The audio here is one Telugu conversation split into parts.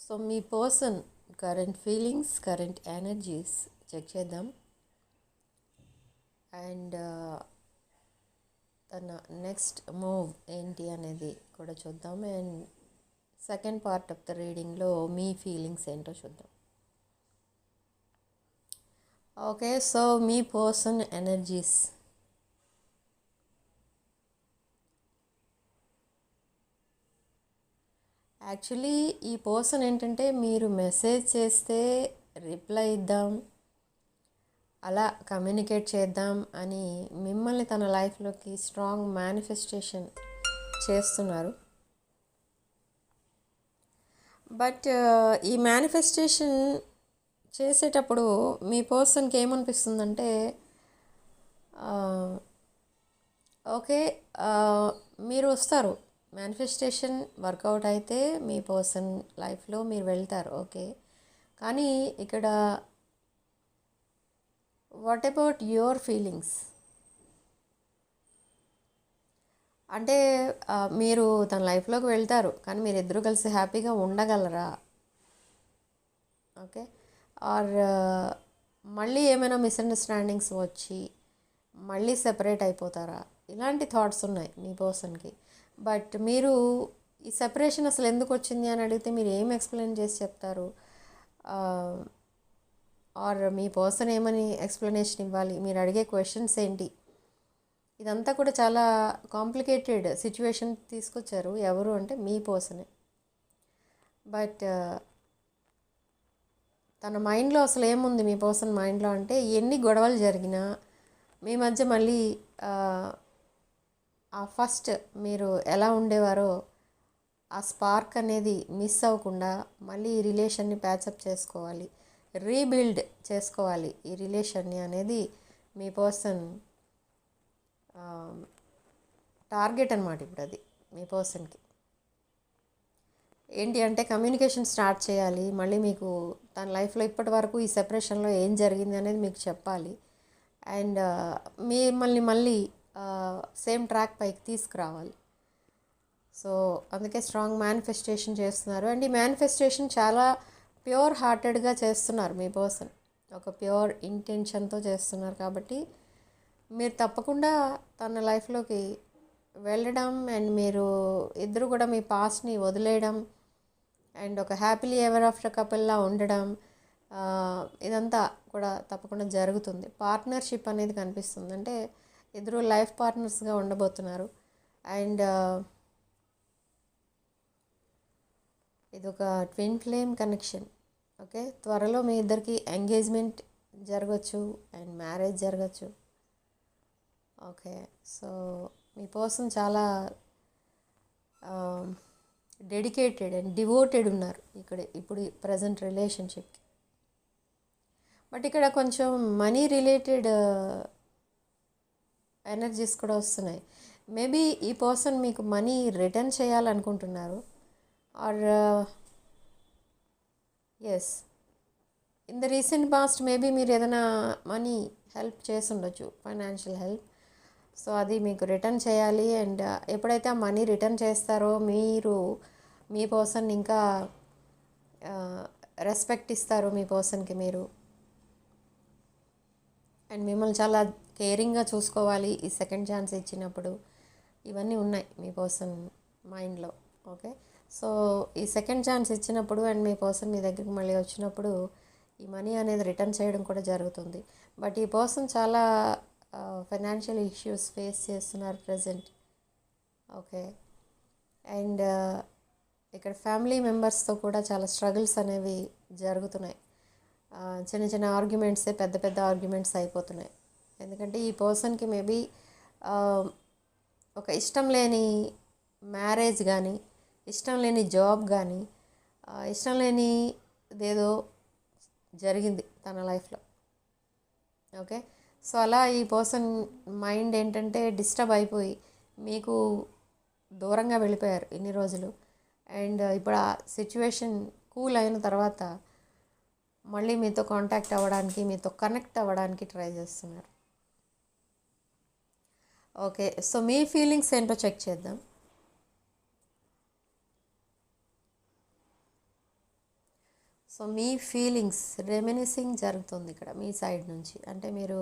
సో మీ person current feelings, current energies check చేద్దాం. అండ్ తన నెక్స్ట్ మూవ్ ఏంటి అనేది కూడా చూద్దాం. And second part of the రీడింగ్లో మీ ఫీలింగ్స్ ఏంటో చూద్దాం. ఓకే, సో మీ పర్సన్ ఎనర్జీస్. యాక్చువల్లీ ఈ పర్సన్ ఏంటంటే మీరు మెసేజ్ చేస్తే రిప్లై ఇద్దాం, అలా కమ్యూనికేట్ చేద్దాం అని మిమ్మల్ని తన లైఫ్లోకి స్ట్రాంగ్ మేనిఫెస్టేషన్ చేస్తున్నారు. బట్ ఈ మేనిఫెస్టేషన్ చేసేటప్పుడు మీ పర్సన్కి ఏమనిపిస్తుందంటే ఓకే, మీరు వస్తారు, మేనిఫెస్టేషన్ వర్కౌట్ అయితే మీ పర్సన్ లైఫ్లో మీరు వెళ్తారు, ఓకే. కానీ ఇక్కడ వాట్ అబౌట్ యువర్ ఫీలింగ్స్ అంటే మీరు తన లైఫ్లోకి వెళ్తారు, కానీ మీరు ఇద్దరు కలిసి హ్యాపీగా ఉండగలరా? ఓకే, ఆర్ మళ్ళీ ఏమైనా మిస్అండర్స్టాండింగ్స్ వచ్చి మళ్ళీ సెపరేట్ అయిపోతారా? ఇలాంటి థాట్స్ ఉన్నాయి మీ పర్సన్కి. బట్ మీరు ఈ సెపరేషన్ అసలు ఎందుకు వచ్చింది అని అడిగితే మీరు ఏం ఎక్స్ప్లెయిన్ చేసి చెప్తారు? ఆర్ మీ పర్సన్ ఏమని ఎక్స్ప్లెనేషన్ ఇవ్వాలి? మీరు అడిగే క్వశ్చన్స్ ఏంటి? ఇదంతా కూడా చాలా కాంప్లికేటెడ్ సిచ్యువేషన్ తీసుకొచ్చారు. ఎవరు అంటే మీ పర్సనే. బట్ తన మైండ్లో అసలు ఏముంది మీ పర్సన్ మైండ్లో అంటే ఎన్ని గొడవలు జరిగినా మీ మధ్య మళ్ళీ ఆ ఫస్ట్ మీరు ఎలా ఉండేవారో ఆ స్పార్క్ అనేది మిస్ అవ్వకుండా మళ్ళీ ఈ రిలేషన్ని ప్యాచప్ చేసుకోవాలి, రీబిల్డ్ చేసుకోవాలి ఈ రిలేషన్ని అనేది మీ పర్సన్ టార్గెట్ అనమాట. ఇప్పుడు అది మీ పర్సన్కి ఏంటి అంటే కమ్యూనికేషన్ స్టార్ట్ చేయాలి. మళ్ళీ మీకు తన లైఫ్లో ఇప్పటి వరకు ఈ సెపరేషన్లో ఏం జరిగింది అనేది మీకు చెప్పాలి. అండ్ మిమ్మల్ని మళ్ళీ సేమ్ ట్రాక్ పైకి తీసుకురావాలి. సో అందుకే స్ట్రాంగ్ మేనిఫెస్టేషన్ చేస్తున్నారు. అండ్ ఈ మేనిఫెస్టేషన్ చాలా ప్యూర్ హార్టెడ్గా చేస్తున్నారు మీ పర్సన్, ఒక ప్యూర్ ఇంటెన్షన్తో చేస్తున్నారు. కాబట్టి మీరు తప్పకుండా తన లైఫ్లోకి వెళ్ళడం అండ్ మీరు ఇద్దరు కూడా మీ పాస్ట్ని వదిలేయడం అండ్ ఒక హ్యాపీలీ ఎవర్ ఆఫ్టర్ కపుల్లా ఉండడం, ఇదంతా కూడా తప్పకుండా జరుగుతుంది. పార్ట్నర్షిప్ అనేది కనిపిస్తుంది, అంటే ఇద్దరు లైఫ్ పార్ట్నర్స్గా ఉండబోతున్నారు. అండ్ ఇది ఒక ట్విన్ ఫ్లేమ్ కనెక్షన్. ఓకే, త్వరలో మీ ఇద్దరికి ఎంగేజ్మెంట్ జరగచ్చు అండ్ మ్యారేజ్ జరగచ్చు. ఓకే, సో మీ పర్సన్ చాలా డెడికేటెడ్ అండ్ డివోటెడ్ ఉన్నారు ఇప్పుడు ప్రజెంట్ రిలేషన్షిప్కి. బట్ ఇక్కడ కొంచెం మనీ రిలేటెడ్ ఎనర్జీస్ కూడా వస్తున్నాయి. మేబీ ఈ పర్సన్ మీకు మనీ రిటర్న్ చేయాలనుకుంటున్నారు. Or yes, in the recent past maybe మీరు ఏదైనా మనీ హెల్ప్ చేసి ఉండొచ్చు, ఫైనాన్షియల్ హెల్ప్. సో అది మీకు రిటర్న్ చేయాలి. అండ్ ఎప్పుడైతే ఆ మనీ రిటర్న్ చేస్తారో మీరు మీ పర్సన్ ఇంకా రెస్పెక్ట్ ఇస్తారు మీ పర్సన్కి మీరు. అండ్ మిమ్మల్ని చాలా కేరింగ్గా చూసుకోవాలి ఈ సెకండ్ ఛాన్స్ ఇచ్చినప్పుడు. ఇవన్నీ ఉన్నాయి మీ పర్సన్ మైండ్లో. ఓకే, సో ఈ సెకండ్ ఛాన్స్ ఇచ్చినప్పుడు అండ్ మీ పర్సన్ మీ దగ్గరికి మళ్ళీ వచ్చినప్పుడు ఈ మనీ అనేది రిటర్న్ చేయడం కూడా జరుగుతుంది. బట్ ఈ పర్సన్ చాలా ఫైనాన్షియల్ ఇష్యూస్ ఫేస్ చేస్తున్నారు ప్రజెంట్. ఓకే, అండ్ ఇక్కడ ఫ్యామిలీ మెంబర్స్తో కూడా చాలా స్ట్రగుల్స్ అనేవి జరుగుతున్నాయి. చిన్న చిన్న ఆర్గ్యుమెంట్సే పెద్ద పెద్ద ఆర్గ్యుమెంట్స్ అయిపోతున్నాయి. ఎందుకంటే ఈ పర్సన్కి మేబీ ఒక ఇష్టం లేని మ్యారేజ్ కానీ, ఇష్టం లేని జాబ్ కానీ, ఇష్టం లేని ఏదో జరిగింది తన లైఫ్లో. ఓకే, సో అలా ఈ పర్సన్ మైండ్ ఏంటంటే డిస్టర్బ్ అయిపోయి మీకు దూరంగా వెళ్ళిపోయారు ఇన్ని రోజులు. అండ్ ఇప్పుడు ఆ సిచ్యువేషన్ కూల్ అయిన తర్వాత మళ్ళీ మీతో కాంటాక్ట్ అవ్వడానికి, మీతో కనెక్ట్ అవ్వడానికి ట్రై చేస్తున్నారు. ఓకే, సో మీ ఫీలింగ్స్ ఏంటో చెక్ చేద్దాం. సో మీ ఫీలింగ్స్ రెమినిసింగ్ జరుగుతుంది ఇక్కడ మీ సైడ్ నుంచి. అంటే మీరు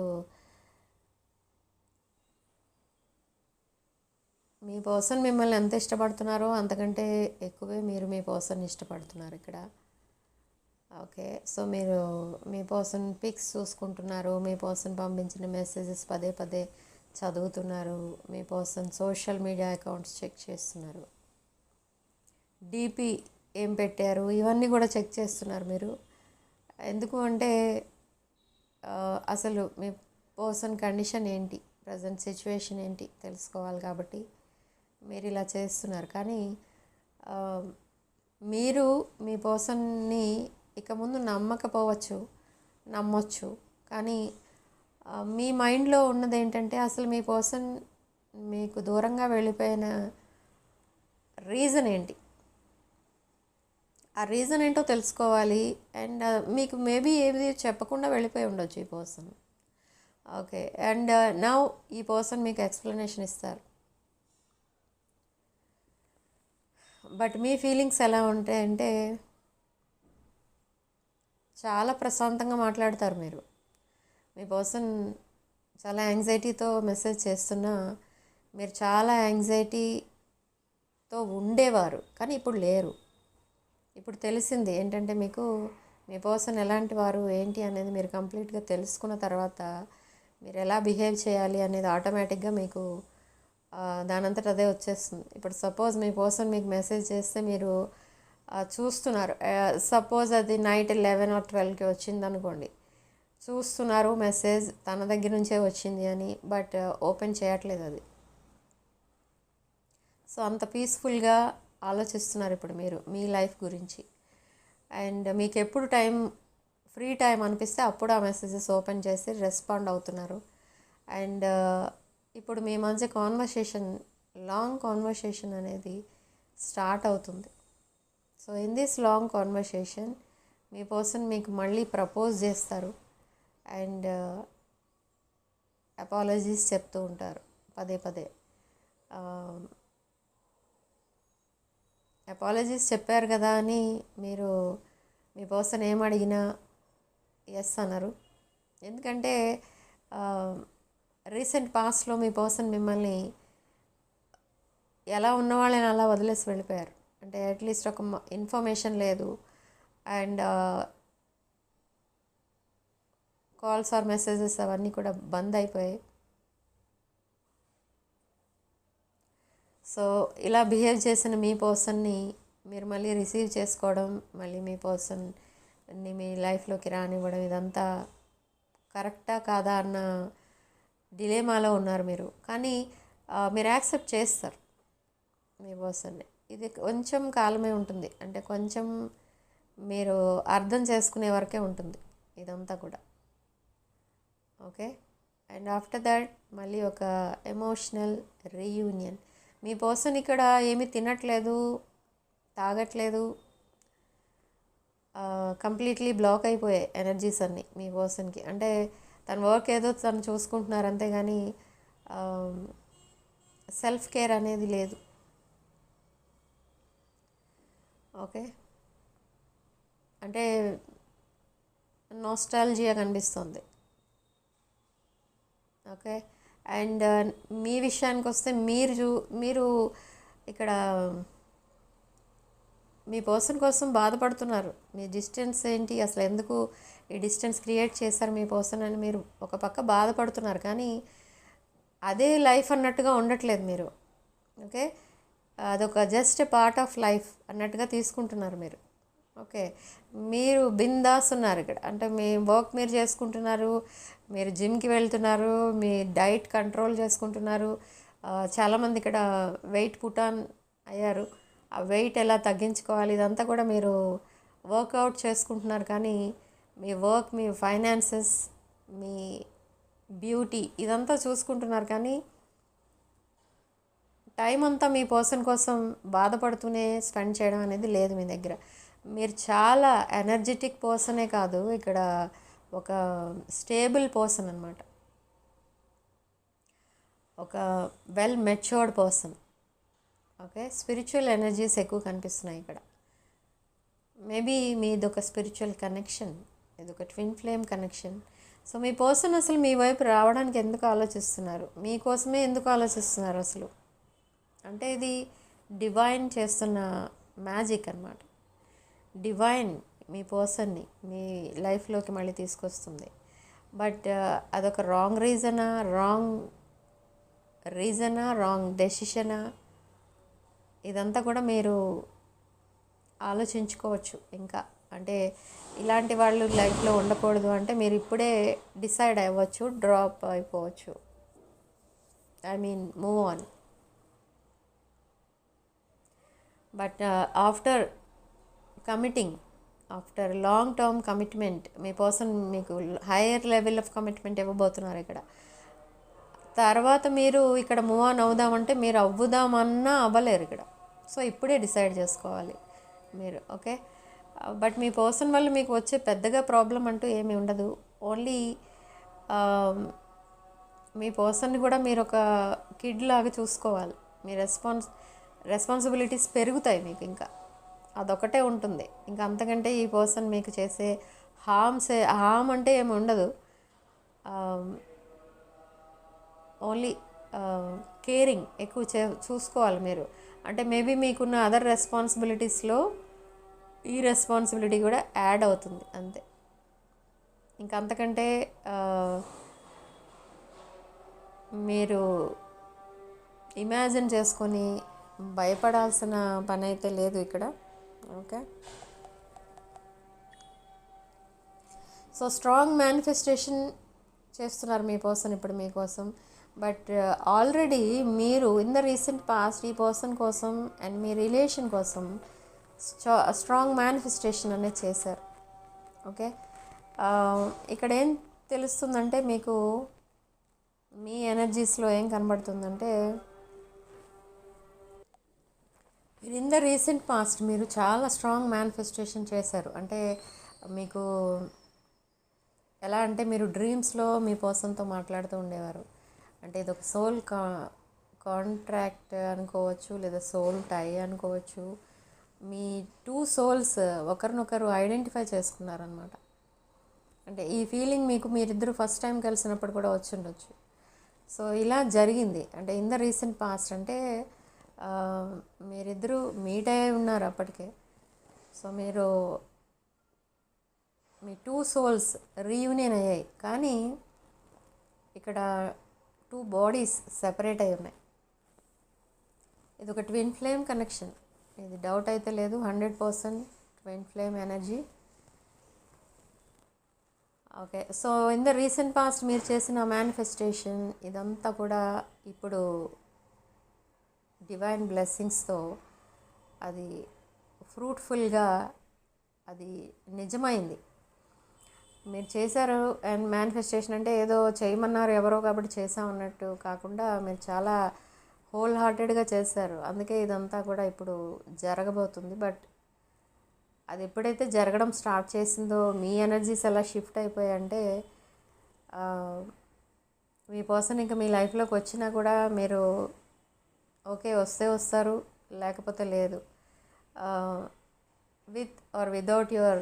మీ పర్సన్ మిమ్మల్ని ఎంత ఇష్టపడుతున్నారో అంతకంటే ఎక్కువే మీరు మీ పర్సన్ ఇష్టపడుతున్నారు ఇక్కడ. ఓకే, సో మీరు మీ పర్సన్ పిక్స్ చూసుకుంటున్నారు, మీ పర్సన్ పంపించిన మెసేజెస్ పదే పదే చదువుతున్నారు, మీ person social media accounts check చేస్తున్నారు, డీపీ ఏం పెట్టారు ఇవన్నీ కూడా చెక్ చేస్తున్నారు మీరు. ఎందుకు అంటే అసలు మీ పర్సన్ కండిషన్ ఏంటి, ప్రజెంట్ సిచ్యువేషన్ ఏంటి తెలుసుకోవాలి కాబట్టి మీరు ఇలా చేస్తున్నారు. కానీ మీరు మీ పర్సన్ని ఇక ముందు నమ్మకపోవచ్చు, నమ్మొచ్చు. కానీ మీ మైండ్లో ఉన్నది ఏంటంటే అసలు మీ పర్సన్ మీకు దూరంగా వెళ్ళిపోయిన రీజన్ ఏంటి, ఆ రీజన్ ఏంటో తెలుసుకోవాలి. అండ్ మీకు మేబీ ఏది చెప్పకుండా వెళ్ళిపోయి ఉండొచ్చు ఈ పర్సన్. ఓకే, అండ్ నౌ ఈ పర్సన్ మీకు ఎక్స్ప్లెనేషన్ ఇస్తారు. బట్ మీ ఫీలింగ్స్ ఎలా ఉంటాయంటే చాలా ప్రశాంతంగా మాట్లాడతారు మీరు. మీ పర్సన్ చాలా యాంగ్జైటీతో మెసేజ్ చేస్తున్నా మీరు చాలా యాంగ్జైటీతో ఉండేవారు, కానీ ఇప్పుడు లేరు. ఇప్పుడు తెలిసింది ఏంటంటే మీకు మీ పర్సన్ ఎలాంటి వారు ఏంటి అనేది మీరు కంప్లీట్గా తెలుసుకున్న తర్వాత మీరు ఎలా బిహేవ్ చేయాలి అనేది ఆటోమేటిక్గా మీకు దానంతట అదే వచ్చేస్తుంది. ఇప్పుడు సపోజ్ మీ పర్సన్ మీకు మెసేజ్ చేస్తే మీరు చూస్తున్నారు, సపోజ్ అది నైట్ 11 or 12కి వచ్చింది అనుకోండి, చూస్తున్నారు మెసేజ్ తన దగ్గర నుంచే వచ్చింది అని, బట్ ఓపెన్ చేయట్లేదు అది. సో అంత పీస్ఫుల్గా ఆలోచిస్తున్నారు ఇప్పుడు మీరు మీ లైఫ్ గురించి. అండ్ మీకు ఎప్పుడు ఫ్రీ టైం అనిపిస్తే అప్పుడు ఆ మెసేజెస్ ఓపెన్ చేసి రెస్పాండ్ అవుతున్నారు. అండ్ ఇప్పుడు మీ మధ్య లాంగ్ కాన్వర్సేషన్ అనేది స్టార్ట్ అవుతుంది. So in this long conversation me person మీకు మళ్ళీ ప్రపోజ్ చేస్తారు అండ్ అపాలజీస్ చెప్తూ ఉంటారు పదే పదే. అపాలజీస్ చెప్పారు కదా అని మీరు మీ పర్సన్ ఏమడిగినా ఎస్ అన్నారు. ఎందుకంటే రీసెంట్ పాస్ట్లో మీ పర్సన్ మిమ్మల్ని ఎలా ఉన్నవాళ్ళని అలా వదిలేసి వెళ్ళిపోయారు. అంటే అట్లీస్ట్ ఒక ఇన్ఫర్మేషన్ లేదు అండ్ కాల్స్ ఆర్ మెసేజెస్ అవన్నీ కూడా బంద్ అయిపోయాయి. సో ఇలా బిహేవ్ చేసిన మీ పర్సన్ని మీరు మళ్ళీ రిసీవ్ చేసుకోవడం, మళ్ళీ మీ పర్సన్ని మీ లైఫ్లోకి రానివ్వడం, ఇదంతా కరెక్టా కాదా అన్న డిలేమాలో ఉన్నారు మీరు. కానీ మీరు యాక్సెప్ట్ చేస్తారు మీ పర్సన్ని. ఇది కొంచెం కాలమే ఉంటుంది, అంటే కొంచెం మీరు అర్థం చేసుకునే వరకే ఉంటుంది ఇదంతా కూడా. ఓకే, అండ్ ఆఫ్టర్ దట్ మళ్ళీ ఒక ఎమోషనల్ రీయూనియన్. మీ పర్సన్ ఇక్కడ ఏమీ తినట్లేదు, తాగట్లేదు, కంప్లీట్లీ బ్లాక్ అయిపోయాయి ఎనర్జీస్ అన్నీ మీ పర్సన్కి. అంటే తన వర్క్ ఏదో తను చూసుకుంటున్నారు, అంతేగాని సెల్ఫ్ కేర్ అనేది లేదు. ఓకే, అంటే నాస్టాల్జియా కనిపిస్తుంది. ఓకే, అండ్ మీ విషయానికి వస్తే మీరు ఇక్కడ మీ పర్సన్ కోసం బాధపడుతున్నారు. మీ డిస్టెన్స్ ఏంటి, అసలు ఎందుకు ఈ డిస్టెన్స్ క్రియేట్ చేశారు మీ పర్సన్ అని మీరు ఒక పక్క బాధపడుతున్నారు. కానీ అదే లైఫ్ అన్నట్టుగా ఉండట్లేదు మీరు. ఓకే, అదొక జస్ట్ పార్ట్ ఆఫ్ లైఫ్ అన్నట్టుగా తీసుకుంటున్నారు మీరు. ఓకే, మీరు బిందాస్ ఉన్నారు ఇక్కడ. అంటే మీ వర్క్ మీరు చేసుకుంటున్నారు, మీరు జిమ్కి వెళ్తున్నారు, మీ డైట్ కంట్రోల్ చేసుకుంటున్నారు. చాలామంది ఇక్కడ వెయిట్ పుట్ ఆన్ అయ్యారు, ఆ వెయిట్ ఎలా తగ్గించుకోవాలి ఇదంతా కూడా మీరు వర్కౌట్ చేసుకుంటున్నారు. కానీ మీ వర్క్, మీ ఫైనాన్సెస్, మీ బ్యూటీ ఇదంతా చూసుకుంటున్నారు. కానీ టైం అంతా మీ పర్సన్ కోసం బాధపడుతూనే స్పెండ్ చేయడం అనేది లేదు మీ దగ్గర. మీరు చాలా ఎనర్జెటిక్ పర్సనే కాదు, ఇక్కడ ఒక స్టేబుల్ పర్సన్ అనమాట, ఒక well matured person. Okay, spiritual energies ఎక్కువ కనిపిస్తున్నాయి ఇక్కడ మేబీ మీది ఒక స్పిరిచువల్ కనెక్షన్, ఇది ఒక ట్విన్ ఫ్లేమ్ కనెక్షన్. సో మీ పర్సన్ అసలు మీ వైపు రావడానికి ఎందుకు ఆలోచిస్తున్నారు, మీకోసమే ఎందుకు ఆలోచిస్తున్నారు అసలు అంటే ఇది డివైన్ చేస్తున్న మ్యాజిక్ అన్నమాట. డివైన్ మీ పర్సన్ని మీ లైఫ్లోకి మళ్ళీ తీసుకొస్తుంది. బట్ అదొక రాంగ్ డెసిషనా, ఇదంతా కూడా మీరు ఆలోచించుకోవచ్చు. ఇంకా అంటే ఇలాంటి వాళ్ళు లైఫ్లో ఉండకూడదు అంటే మీరు ఇప్పుడే డిసైడ్ అవ్వచ్చు, డ్రాప్ అయిపోవచ్చు, move on. But after long term commitment me person మీకు హైయర్ లెవెల్ ఆఫ్ కమిట్మెంట్ ఇవ్వబోతున్నారు ఇక్కడ. తర్వాత మీరు ఇక్కడ మూవ్ ఆన్ అవుదామంటే మీరు అవ్వుదామన్నా అవ్వలేరు ఇక్కడ. సో ఇప్పుడే డిసైడ్ చేసుకోవాలి మీరు. ఓకే, బట్ మీ పర్సన్ వల్ల మీకు వచ్చే పెద్దగా ప్రాబ్లం అంటూ ఏమీ ఉండదు. ఓన్లీ మీ పర్సన్ని కూడా మీరు ఒక కిడ్ లాగా చూసుకోవాలి. మీ రెస్పాన్సిబిలిటీస్ పెరుగుతాయి మీకు, ఇంకా అదొకటే ఉంటుంది. ఇంకా అంతకంటే ఈ పర్సన్ మీకు చేసే హామ్ అంటే ఏమి ఉండదు. ఓన్లీ కేరింగ్ ఎక్కువ చూసుకోవాలి మీరు. అంటే మేబీ మీకున్న అదర్ రెస్పాన్సిబిలిటీస్లో ఈ రెస్పాన్సిబిలిటీ కూడా యాడ్ అవుతుంది అంతే. ఇంకా అంతకంటే మీరు ఇమాజిన్ చేసుకొని భయపడాల్సిన పని అయితే లేదు ఇక్కడ. ఓకే, సో స్ట్రాంగ్ మేనిఫెస్టేషన్ చేస్తున్నారు మీ పర్సన్ ఇప్పుడు మీకోసం. బట్ ఆల్రెడీ మీరు ఇన్ ద రీసెంట్ పాస్ట్ ఈ పర్సన్ కోసం అండ్ మీ రిలేషన్ కోసం స్ట్రాంగ్ మేనిఫెస్టేషన్ అనేది చేశారు. ఓకే, ఇక్కడ ఏం తెలుస్తుందంటే మీకు మీ ఎనర్జీస్లో ఏం కనబడుతుందంటే మీరు ఇన్ ద రీసెంట్ పాస్ట్ మీరు చాలా స్ట్రాంగ్ మేనిఫెస్టేషన్ చేశారు. అంటే మీకు ఎలా అంటే మీరు డ్రీమ్స్లో మీ పర్సన్తో మాట్లాడుతూ ఉండేవారు. అంటే ఇది ఒక సోల్ కాంట్రాక్ట్ అనుకోవచ్చు, లేదా సోల్ టై అనుకోవచ్చు. మీ 2 సోల్స్ ఒకరినొకరు ఐడెంటిఫై చేసుకున్నారనమాట. అంటే ఈ ఫీలింగ్ మీకు మీరిద్దరు ఫస్ట్ టైం కలిసినప్పుడు కూడా వచ్చి ఉండొచ్చు. సో ఇలా జరిగింది. అంటే ఇన్ ద రీసెంట్ పాస్ట్ అంటే మీరిద్దరూ మీట్ అయ్యి ఉన్నారు అప్పటికే. సో మీరు మీ 2 సోల్స్ రీయూనియన్ అయ్యాయి, కానీ ఇక్కడ 2 బాడీస్ సెపరేట్ అయి ఉన్నాయి. ఇది ఒక ట్విన్ ఫ్లేమ్ కనెక్షన్, ఇది డౌట్ అయితే లేదు. 100% twin flame energy. Okay, so in the recent past మీరు చేసిన మేనిఫెస్టేషన్ ఇదంతా కూడా ఇప్పుడు డివైన్ బ్లెస్సింగ్స్తో అది ఫ్రూట్ఫుల్గా అది నిజమైంది. మీరు చేశారు. అండ్ మేనిఫెస్టేషన్ అంటే ఏదో చేయమన్నారు ఎవరో కాబట్టి చేసామన్నట్టు కాకుండా మీరు చాలా హోల్ హార్టెడ్గా చేశారు. అందుకే ఇదంతా కూడా ఇప్పుడు జరగబోతుంది. బట్ అది ఎప్పుడైతే జరగడం స్టార్ట్ చేసిందో మీ ఎనర్జీస్ ఎలా షిఫ్ట్ అయిపోయాయంటే మీ పర్సన్ ఇంకా మీ లైఫ్లోకి వచ్చినా కూడా మీరు ఓకే వస్తే వస్తారు, లేకపోతే లేదు. With or without your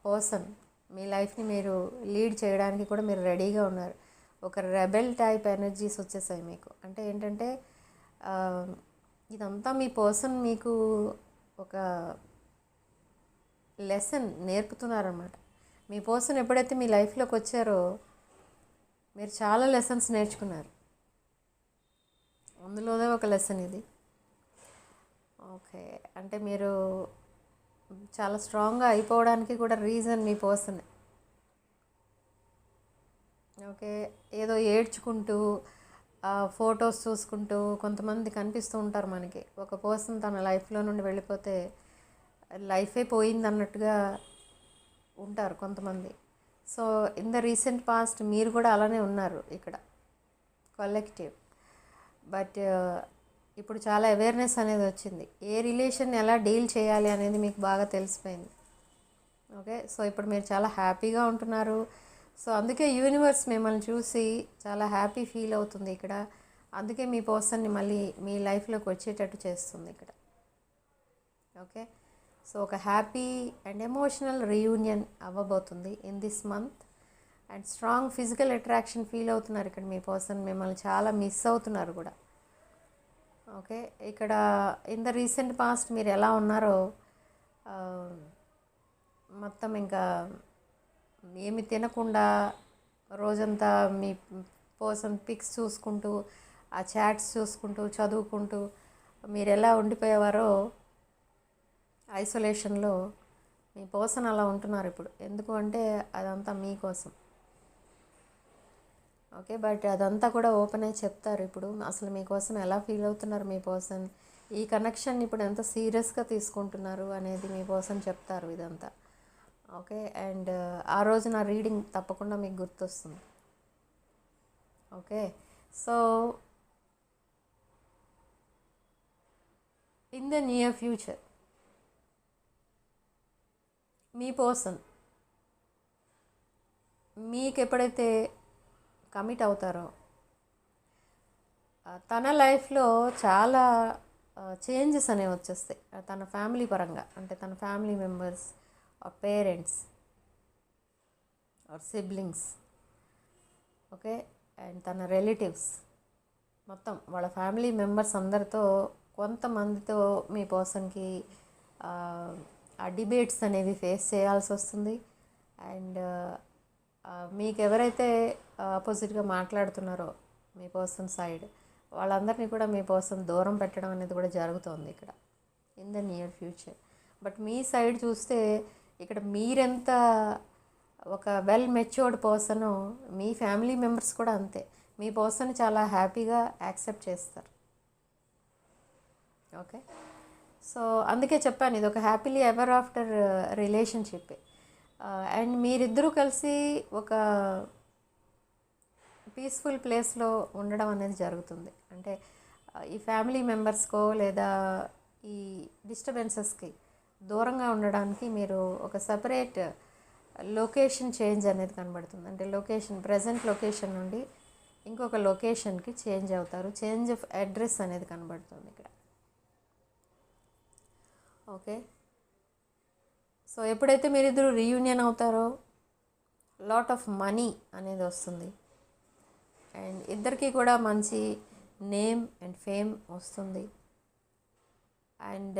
person మీ లైఫ్ని మీరు లీడ్ చేయడానికి కూడా మీరు రెడీగా ఉన్నారు. ఒక రెబెల్ టైప్ ఎనర్జీస్ వచ్చేసాయి మీకు. అంటే ఏంటంటే ఇదంతా మీ పర్సన్ మీకు ఒక లెసన్ నేర్పుతున్నారన్నమాట. మీ పర్సన్ ఎప్పుడైతే మీ లైఫ్లోకి వచ్చారో మీరు చాలా లెసన్స్ నేర్చుకున్నారు. అందులోనే ఒక లెసన్ ఇది. ఓకే, అంటే మీరు చాలా స్ట్రాంగ్గా అయిపోవడానికి కూడా రీజన్ మీ పర్సన్. ఓకే, ఏదో ఏడ్చుకుంటూ ఫొటోస్ చూసుకుంటూ కొంతమంది కనిపిస్తూ ఉంటారు మనకి. ఒక పర్సన్ తన లైఫ్లో నుండి వెళ్ళిపోతే లైఫే పోయింది అన్నట్టుగా ఉంటారు కొంతమంది. So in the recent past మీరు కూడా అలానే ఉన్నారు ఇక్కడ కలెక్టివ్. బట్ ఇప్పుడు చాలా అవేర్నెస్ అనేది వచ్చింది. ఏ రిలేషన్ ఎలా డీల్ చేయాలి అనేది మీకు బాగా తెలిసిపోయింది. ఓకే, సో ఇప్పుడు మీరు చాలా హ్యాపీగా ఉంటున్నారు. సో అందుకే యూనివర్స్ మిమ్మల్ని చూసి చాలా హ్యాపీ ఫీల్ అవుతుంది ఇక్కడ. అందుకే మీ పర్సన్ని మళ్ళీ మీ లైఫ్లోకి వచ్చేటట్టు చేస్తుంది ఇక్కడ. ఓకే, సో ఒక హ్యాపీ అండ్ ఎమోషనల్ రీయూనియన్ అవ్వబోతుంది in this month. And strong physical attraction feel అవుతున్నారు ఇక్కడ మీ పర్సన్. మిమ్మల్ని చాలా మిస్ అవుతున్నారు కూడా. ఓకే, ఇక్కడ ఇన్ ద రీసెంట్ పాస్ట్ మీరు ఎలా ఉన్నారో మొత్తం ఇంకా ఏమి తినకుండా రోజంతా మీ పర్సన్ పిక్స్ చూసుకుంటూ, ఆ చాట్స్ చూసుకుంటూ, చదువుకుంటూ మీరు ఎలా ఉండిపోయేవారో ఐసోలేషన్లో, మీ పర్సన్ అలా ఉంటున్నారు ఇప్పుడు. ఎందుకు అంటే అదంతా మీకోసం. ఓకే, బట్ అదంతా కూడా ఓపెన్ అయి చెప్తారు ఇప్పుడు. అసలు మీకోసం ఎలా ఫీల్ అవుతున్నారు మీ పర్సన్, ఈ కనెక్షన్ ఇప్పుడు ఎంత సీరియస్గా తీసుకుంటున్నారు అనేది మీ పర్సన్ చెప్తారు ఇదంతా. ఓకే, అండ్ ఆ రోజు నా రీడింగ్ తప్పకుండా మీకు గుర్తొస్తుంది. Okay, so in the near future me person మీకు ఎప్పుడైతే కమిట్ అవుతారో తన లైఫ్లో చాలా చేంజెస్ అనేవి వచ్చేస్తాయి. తన ఫ్యామిలీ పరంగా, అంటే తన family members or parents or siblings. Okay, and తన రిలేటివ్స్, మొత్తం వాళ్ళ ఫ్యామిలీ మెంబర్స్ అందరితో, కొంతమందితో మీ పర్సన్కి ఆ డిబేట్స్ అనేవి ఫేస్ చేయాల్సి వస్తుంది. అండ్ మీకు ఎవరైతే ఆపోజిట్గా మాట్లాడుతున్నారో మీ పర్సన్ సైడ్, వాళ్ళందరినీ కూడా మీ పర్సన్ దూరం పెట్టడం అనేది కూడా జరుగుతుంది ఇక్కడ in the near future. But me side చూస్తే ఇక్కడ మీరెంత ఒక వెల్ మెచ్యూర్డ్ పర్సను, మీ ఫ్యామిలీ మెంబర్స్ కూడా అంతే మీ పర్సన్ చాలా హ్యాపీగా యాక్సెప్ట్ చేస్తారు. ఓకే, సో అందుకే చెప్పాను ఇది ఒక happily ever after relationship. And మీరిద్దరూ కలిసి ఒక పీస్ఫుల్ ప్లేస్లో ఉండడం అనేది జరుగుతుంది. అంటే ఈ ఫ్యామిలీ మెంబర్స్కో లేదా ఈ డిస్టర్బెన్సెస్కి దూరంగా ఉండడానికి మీరు ఒక సపరేట్ లొకేషన్ చేంజ్ అనేది కనబడుతుంది. అంటే లొకేషన్, ప్రజెంట్ లొకేషన్ నుండి ఇంకొక లొకేషన్కి చేంజ్ అవుతారు. చేంజ్ ఆఫ్ అడ్రస్ అనేది కనబడుతుంది ఇక్కడ. ఓకే, సో ఎప్పుడైతే మీరిద్దరు రీయూనియన్ అవుతారో లాట్ ఆఫ్ మనీ అనేది వస్తుంది. అండ్ ఇద్దరికి కూడా మంచి నేమ్ అండ్ ఫేమ్ వస్తుంది. అండ్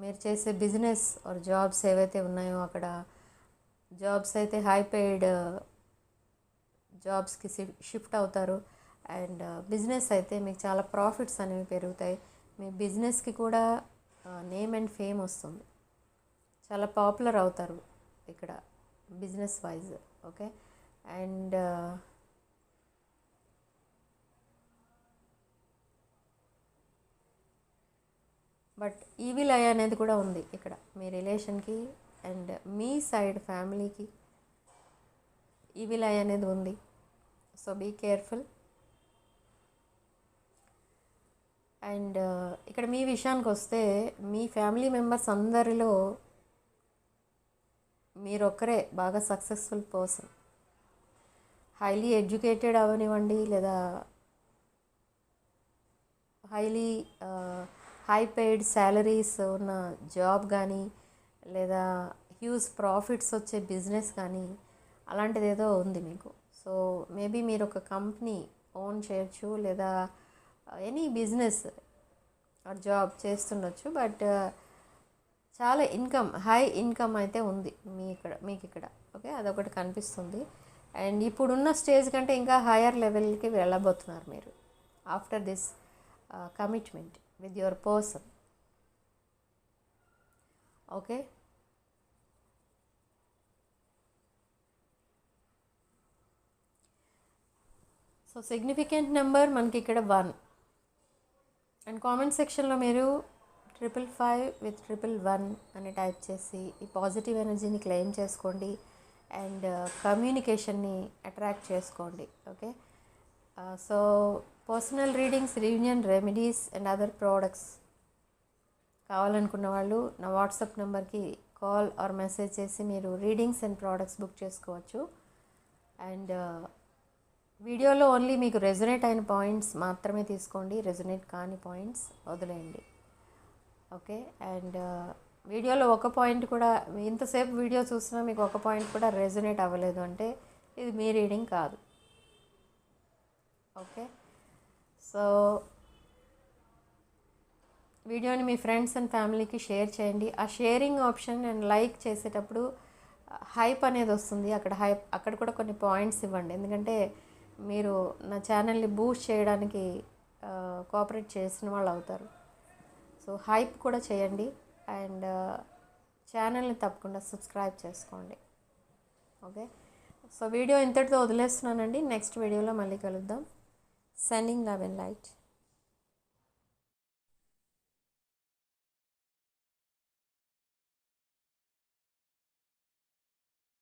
మీరు చేసే బిజినెస్ ఆర్ జాబ్స్ ఏవైతే ఉన్నాయో అక్కడ జాబ్స్ అయితే హై పెయిడ్ జాబ్స్కి షిఫ్ట్ అవుతారు. అండ్ బిజినెస్ అయితే మీకు చాలా ప్రాఫిట్స్ అనేవి పెరుగుతాయి. మీ బిజినెస్కి కూడా నేమ్ అండ్ ఫేమ్ వస్తుంది. చాలా పాపులర్ అవుతారు ఇక్కడ business wise. Okay, and but evil eye అనేది కూడా ఉంది ఇక్కడ మీ రిలేషన్కి అండ్ మీ సైడ్ ఫ్యామిలీకి ఈవిల్ ఐ అనేది ఉంది. So be careful. అండ్ ఇక్కడ మీ విషయానికి వస్తే మీ ఫ్యామిలీ మెంబర్స్ అందరిలో మీరొక్కరే బాగా సక్సెస్ఫుల్ పర్సన్. హైలీ ఎడ్యుకేటెడ్ అవనివ్వండి, లేదా హైలీ హై పెయిడ్ శాలరీస్ ఉన్న జాబ్ కానీ, లేదా హ్యూజ్ ప్రాఫిట్స్ వచ్చే బిజినెస్ కానీ, అలాంటిది ఏదో ఉంది మీకు. సో మేబీ మీరు ఒక కంపెనీ ఓన్ చేయొచ్చు, లేదా ఎనీ బిజినెస్ ఆర్ జాబ్ చేస్తుండొచ్చు. బట్ చాలా ఇన్కమ్, హై ఇన్కమ్ అయితే ఉంది మీకు ఇక్కడ. ఓకే, అదొకటి కనిపిస్తుంది. అండ్ ఇప్పుడున్న స్టేజ్ కంటే ఇంకా హయ్యర్ లెవెల్కి వెళ్ళబోతున్నారు మీరు after this commitment with your person. Okay, so significant number మనకి ఇక్కడ 1. అండ్ కామెంట్ సెక్షన్లో మీరు 555 with 111 అని టైప్ చేసి ఈ పాజిటివ్ ఎనర్జీని క్లెయిమ్ చేసుకోండి అండ్ కమ్యూనికేషన్ని అట్రాక్ట్ చేసుకోండి. Okay, so personal readings, reunion remedies and other products కావాలనుకున్న వాళ్ళు నా వాట్సాప్ నెంబర్కి కాల్ ఆర్ మెసేజ్ చేసి మీరు రీడింగ్స్ అండ్ ప్రోడక్ట్స్ బుక్ చేసుకోవచ్చు. అండ్ వీడియోలో ఓన్లీ మీకు రెజొనేట్ అయిన పాయింట్స్ మాత్రమే తీసుకోండి, రెజొనేట్ కాని పాయింట్స్ వదిలేయండి. ఓకే, అండ్ వీడియోలో ఒక పాయింట్ కూడా, ఇంతసేపు వీడియో చూసినా మీకు ఒక పాయింట్ కూడా రెజొనేట్ అవ్వలేదు అంటే ఇది మీ రీడింగ్ కాదు. ఓకే, సో వీడియోని మీ ఫ్రెండ్స్ అండ్ ఫ్యామిలీకి షేర్ చేయండి. ఆ షేరింగ్ ఆప్షన్ అండ్ లైక్ చేసేటప్పుడు హైప్ అనేది వస్తుంది, అక్కడ కూడా కొన్ని పాయింట్స్ ఇవ్వండి. ఎందుకంటే మీరు నా ఛానల్ని బూస్ట్ చేయడానికి కోఆపరేట్ చేసిన వాళ్ళు అవుతారు. సో హైప్ కూడా చేయండి అండ్ ఛానల్ని తప్పకుండా సబ్స్క్రైబ్ చేసుకోండి. ఓకే, సో వీడియో ఇంతటితో వదిలేస్తున్నానండి. నెక్స్ట్ వీడియోలో మళ్ళీ కలుద్దాం. Sending love and light.